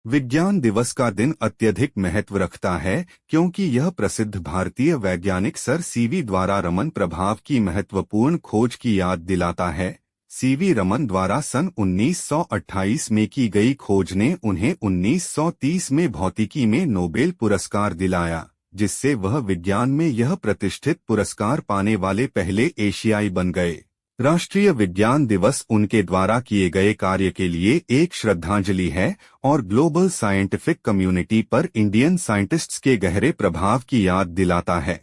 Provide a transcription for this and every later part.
विज्ञान दिवस का दिन अत्यधिक महत्व रखता है क्योंकि यह प्रसिद्ध भारतीय वैज्ञानिक सर सीवी द्वारा रमन प्रभाव की महत्वपूर्ण खोज की याद दिलाता है। सीवी रमन द्वारा सन 1928 में की गई खोज ने उन्हें 1930 में भौतिकी में नोबेल पुरस्कार दिलाया, जिससे वह विज्ञान में यह प्रतिष्ठित पुरस्कार पाने वाले पहले एशियाई बन गए। राष्ट्रीय विज्ञान दिवस उनके द्वारा किए गए कार्य के लिए एक श्रद्धांजलि है और ग्लोबल साइंटिफिक कम्युनिटी पर इंडियन साइंटिस्ट्स के गहरे प्रभाव की याद दिलाता है।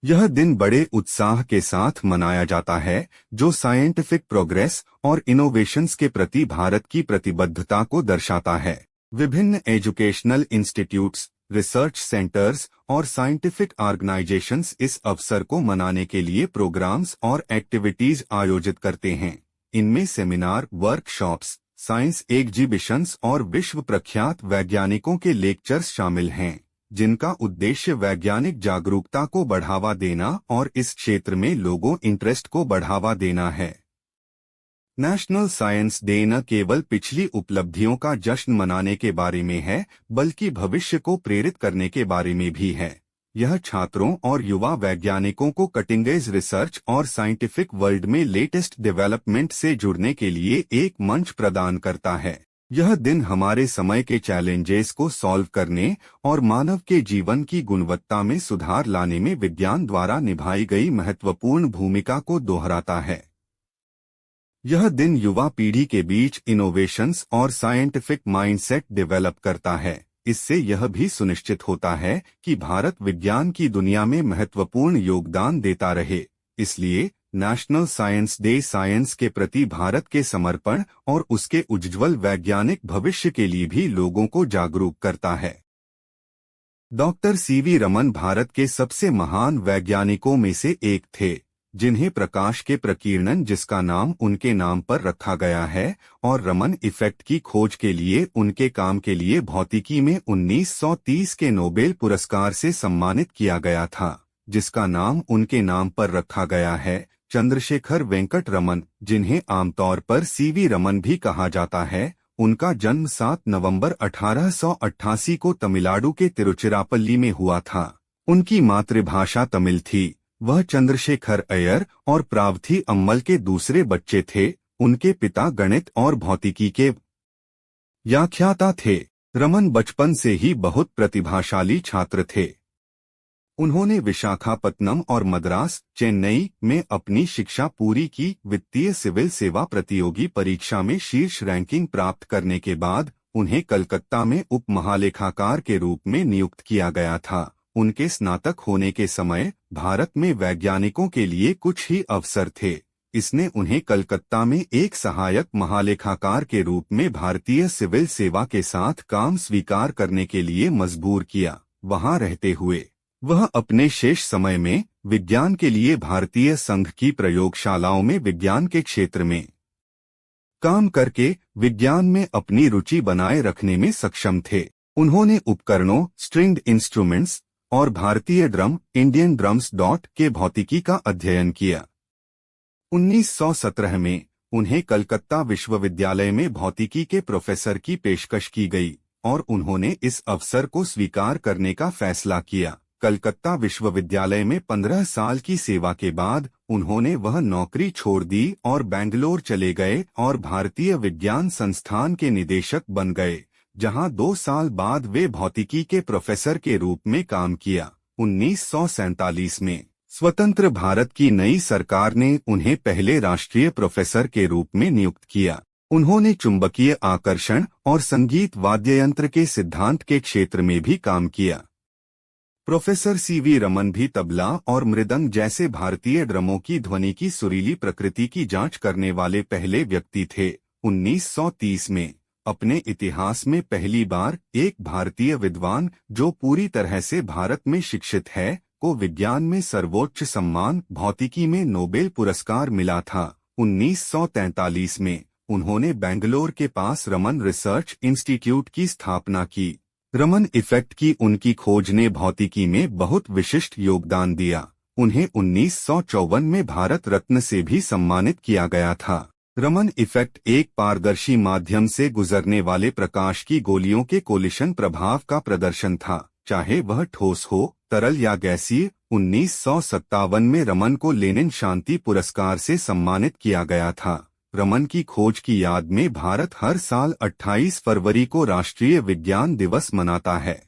यह दिन बड़े उत्साह के साथ मनाया जाता है, जो साइंटिफिक प्रोग्रेस और इनोवेशंस के प्रति भारत की प्रतिबद्धता को दर्शाता है। विभिन्न एजुकेशनल इंस्टीट्यूट्स, रिसर्च सेंटर्स और साइंटिफिक ऑर्गेनाइजेशंस इस अवसर को मनाने के लिए प्रोग्राम्स और एक्टिविटीज आयोजित करते हैं। इनमें सेमिनार, वर्कशॉप्स, साइंस एग्जीबिशंस और विश्व प्रख्यात वैज्ञानिकों के लेक्चर्स शामिल हैं, जिनका उद्देश्य वैज्ञानिक जागरूकता को बढ़ावा देना और इस क्षेत्र में लोगों इंटरेस्ट को बढ़ावा देना है। नेशनल साइंस डे न केवल पिछली उपलब्धियों का जश्न मनाने के बारे में है, बल्कि भविष्य को प्रेरित करने के बारे में भी है। यह छात्रों और युवा वैज्ञानिकों को कटिंग एज रिसर्च और साइंटिफिक वर्ल्ड में लेटेस्ट डेवलपमेंट से जुड़ने के लिए एक मंच प्रदान करता है। यह दिन हमारे समय के चैलेंजेस को सॉल्व करने और मानव के जीवन की गुणवत्ता में सुधार लाने में विज्ञान द्वारा निभाई गई महत्वपूर्ण भूमिका को दोहराता है। यह दिन युवा पीढ़ी के बीच इनोवेशंस और साइंटिफिक माइंडसेट डेवलप करता है। इससे यह भी सुनिश्चित होता है कि भारत विज्ञान की दुनिया में महत्वपूर्ण योगदान देता रहे। इसलिए नेशनल साइंस डे साइंस के प्रति भारत के समर्पण और उसके उज्ज्वल वैज्ञानिक भविष्य के लिए भी लोगों को जागरूक करता है। डॉक्टर सीवी रमन भारत के सबसे महान वैज्ञानिकों में से एक थे, जिन्हें प्रकाश के प्रकीर्णन, जिसका नाम उनके नाम पर रखा गया है, और रमन इफेक्ट की खोज के लिए उनके काम के लिए भौतिकी में 1930 के नोबेल पुरस्कार से सम्मानित किया गया था, जिसका नाम उनके नाम पर रखा गया है। चंद्रशेखर वेंकट रमन, जिन्हें आमतौर पर सीवी रमन भी कहा जाता है, उनका जन्म 7 नवंबर 1888 को तमिलनाडु के तिरुचिरापल्ली में हुआ था। उनकी मातृभाषा तमिल थी। वह चंद्रशेखर अय्यर और प्रावथी अम्मल के दूसरे बच्चे थे। उनके पिता गणित और भौतिकी के व्याख्याता थे। रमन बचपन से ही बहुत प्रतिभाशाली छात्र थे। उन्होंने विशाखापत्तनम और मद्रास, चेन्नई में अपनी शिक्षा पूरी की। वित्तीय सिविल सेवा प्रतियोगी परीक्षा में शीर्ष रैंकिंग प्राप्त करने के बाद उन्हें कलकत्ता में उप महालेखाकार के रूप में नियुक्त किया गया था। उनके स्नातक होने के समय भारत में वैज्ञानिकों के लिए कुछ ही अवसर थे। इसने उन्हें कलकत्ता में एक सहायक महालेखाकार के रूप में भारतीय सिविल सेवा के साथ काम स्वीकार करने के लिए मजबूर किया। वहां रहते हुए वह अपने शेष समय में विज्ञान के लिए भारतीय संघ की प्रयोगशालाओं में विज्ञान के क्षेत्र में काम करके विज्ञान में अपनी रुचि बनाए रखने में सक्षम थे। उन्होंने उपकरणों, स्ट्रिंग्ड इंस्ट्रूमेंट्स और भारतीय ड्रम, इंडियन ड्रम्स के भौतिकी का अध्ययन किया। 1917 में उन्हें कलकत्ता विश्वविद्यालय में भौतिकी के प्रोफेसर की पेशकश की गई और उन्होंने इस अवसर को स्वीकार करने का फैसला किया। कलकत्ता विश्वविद्यालय में 15 साल की सेवा के बाद उन्होंने वह नौकरी छोड़ दी और बेंगलोर चले गए और भारतीय विज्ञान संस्थान के निदेशक बन गए, जहां 2 साल बाद वे भौतिकी के प्रोफेसर के रूप में काम किया। 1947 में स्वतंत्र भारत की नई सरकार ने उन्हें पहले राष्ट्रीय प्रोफेसर के रूप में नियुक्त किया। उन्होंने चुंबकीय आकर्षण और संगीत वाद्ययंत्र के सिद्धांत के क्षेत्र में भी काम किया। प्रोफेसर सीवी रमन भी तबला और मृदंग जैसे भारतीय ड्रमों की ध्वनि की सुरीली प्रकृति की जांच करने वाले पहले व्यक्ति थे। 1930 में अपने इतिहास में पहली बार एक भारतीय विद्वान जो पूरी तरह से भारत में शिक्षित है को विज्ञान में सर्वोच्च सम्मान भौतिकी में नोबेल पुरस्कार मिला था। 1943 में उन्होंने बेंगलोर के पास रमन रिसर्च इंस्टीट्यूट की स्थापना की। रमन इफेक्ट की उनकी खोज ने भौतिकी में बहुत विशिष्ट योगदान दिया। उन्हें 1954 में भारत रत्न से भी सम्मानित किया गया था। रमन इफेक्ट एक पारदर्शी माध्यम से गुजरने वाले प्रकाश की गोलियों के कोलिशन प्रभाव का प्रदर्शन था, चाहे वह ठोस हो, तरल या गैसीय। 1957 में रमन को लेनिन शांति पुरस्कार से सम्मानित किया गया था। रमन की खोज की याद में भारत हर साल 28 फरवरी को राष्ट्रीय विज्ञान दिवस मनाता है।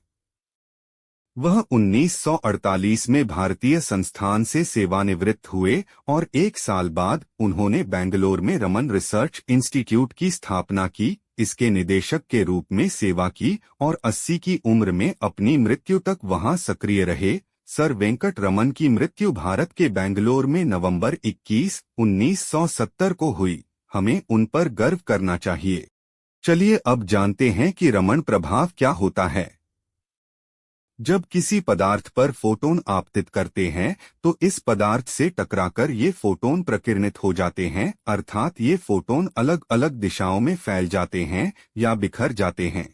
वह 1948 में भारतीय संस्थान से सेवानिवृत्त हुए और एक साल बाद उन्होंने बेंगलोर में रमन रिसर्च इंस्टीट्यूट की स्थापना की, इसके निदेशक के रूप में सेवा की और 80 की उम्र में अपनी मृत्यु तक वहां सक्रिय रहे। सर वेंकट रमन की मृत्यु भारत के बेंगलोर में नवंबर 21, 1970 को हुई। हमें उन पर गर्व करना चाहिए। चलिए अब जानते हैं कि रमन प्रभाव क्या होता है। जब किसी पदार्थ पर फोटोन आपतित करते हैं तो इस पदार्थ से टकराकर ये फोटोन प्रकीर्णित हो जाते हैं, अर्थात ये फोटोन अलग अलग दिशाओं में फैल जाते हैं या बिखर जाते हैं।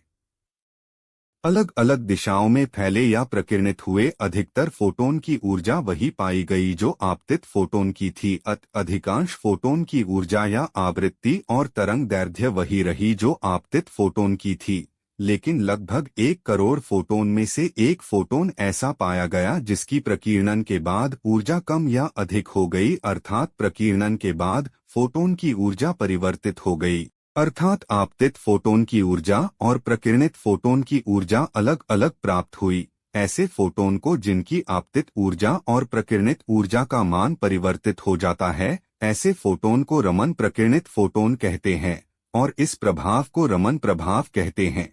अलग अलग दिशाओं में फैले या प्रकीर्णित हुए अधिकतर फोटोन की ऊर्जा वही पाई गई जो आपतित फोटोन की थी। अधिकांश फोटोन की ऊर्जा या आवृत्ति और तरंग दैर्ध्य वही रही जो आपतित फोटोन की थी, लेकिन लगभग 1 करोड़ फोटोन में से एक फोटोन ऐसा पाया गया जिसकी प्रकीर्णन के बाद ऊर्जा कम या अधिक हो गई, अर्थात प्रकीर्णन के बाद फोटोन की ऊर्जा परिवर्तित हो गई, अर्थात आपतित फोटोन की ऊर्जा और प्रकीर्णित फोटोन की ऊर्जा अलग अलग प्राप्त हुई। ऐसे फोटोन को जिनकी आपतित ऊर्जा और प्रकीर्णित ऊर्जा का मान परिवर्तित हो जाता है, ऐसे फोटोन को रमन प्रकीर्णित फोटोन कहते हैं और इस प्रभाव को रमन प्रभाव कहते हैं।